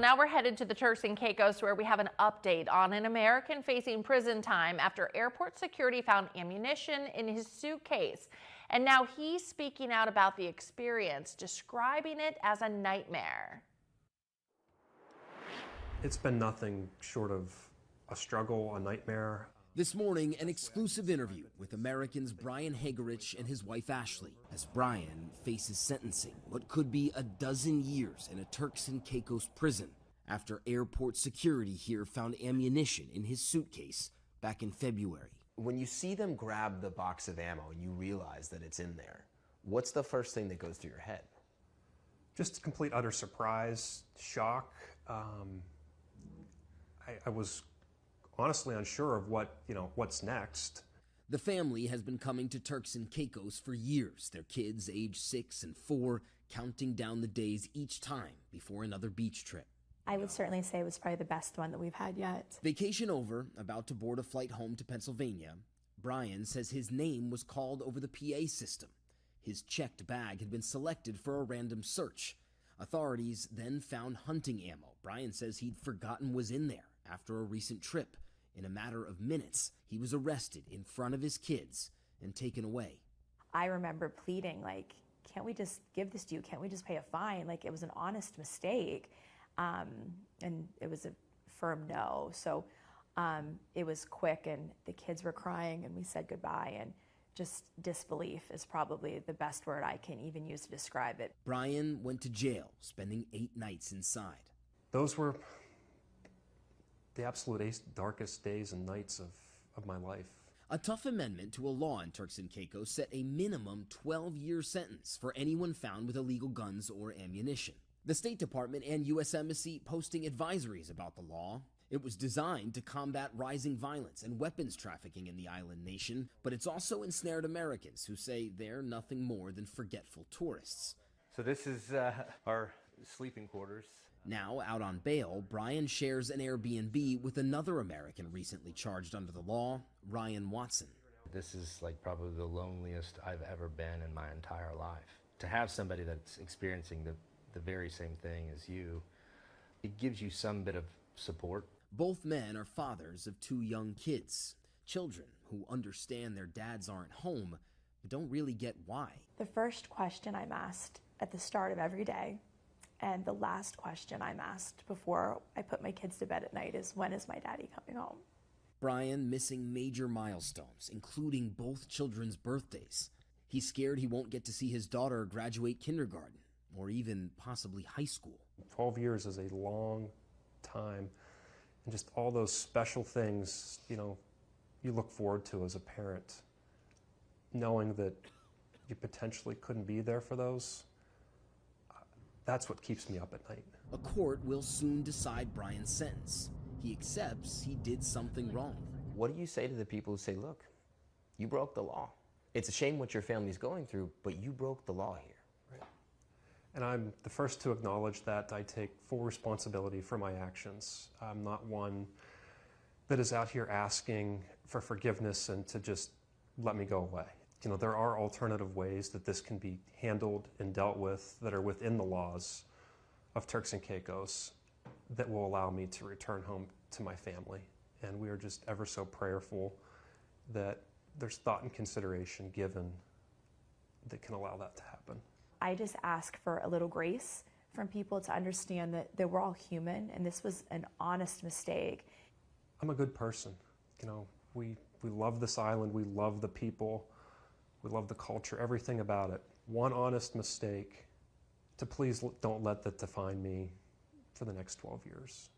Now we're headed to the Turks and Caicos, where we have an update on an American facing prison time after airport security found ammunition in his suitcase. And now he's speaking out about the experience, describing it as a nightmare. It's been nothing short of a struggle, a nightmare. This morning, an exclusive interview with Americans Brian Hagerich and his wife Ashley, as Brian faces sentencing what could be a dozen years in a Turks and Caicos prison after airport security here found ammunition in his suitcase back in February. When you see them grab the box of ammo and you realize that it's in there, what's the first thing that goes through your head? Just complete utter surprise, shock. I was honestly unsure of what's next. The family has been coming to Turks and Caicos for years, their kids aged 6 and 4, counting down the days each time before another beach trip. I would certainly say it was probably the best one that we've had yet. Vacation over, about to board a flight home to Pennsylvania, Brian says his name was called over the PA system. His checked bag had been selected for a random search. Authorities then found hunting ammo Brian says he'd forgotten was in there after a recent trip. In a matter of minutes, he was arrested in front of his kids and taken away. I remember pleading, can't we just give this to you? Can't we just pay a fine? It was an honest mistake. And it was a firm no. So it was quick, and the kids were crying, and we said goodbye. And just disbelief is probably the best word I can even use to describe it. Brian went to jail, spending 8 nights inside. Those were the absolute darkest days and nights of my life. A tough amendment to a law in Turks and Caicos set a minimum 12-year sentence for anyone found with illegal guns or ammunition. The State Department and U.S. Embassy posting advisories about the law. It was designed to combat rising violence and weapons trafficking in the island nation, but it's also ensnared Americans who say they're nothing more than forgetful tourists. So this is our sleeping quarters. Now, out on bail, Brian shares an Airbnb with another American recently charged under the law, Ryan Watson. This is probably the loneliest I've ever been in my entire life. To have somebody that's experiencing the very same thing as you, it gives you some bit of support. Both men are fathers of 2 young kids, children who understand their dads aren't home, but don't really get why. The first question I'm asked at the start of every day, and the last question I'm asked before I put my kids to bed at night, is, when is my daddy coming home? Brian missing major milestones, including both children's birthdays. He's scared he won't get to see his daughter graduate kindergarten, or even possibly high school. 12 years is a long time, and just all those special things, you look forward to as a parent, knowing that you potentially couldn't be there for those. That's what keeps me up at night. A court will soon decide Brian's sentence. He accepts he did something wrong. What do you say to the people who say, look, you broke the law? It's a shame what your family's going through, but you broke the law here. Right. And I'm the first to acknowledge that. I take full responsibility for my actions. I'm not one that is out here asking for forgiveness and to just let me go away. There are alternative ways that this can be handled and dealt with that are within the laws of Turks and Caicos that will allow me to return home to my family. And we are just ever so prayerful that there's thought and consideration given that can allow that to happen. I just ask for a little grace from people to understand that we're all human, and this was an honest mistake. I'm a good person. We love this island, we love the people, we love the culture, everything about it. One honest mistake, to please don't let that define me for the next 12 years.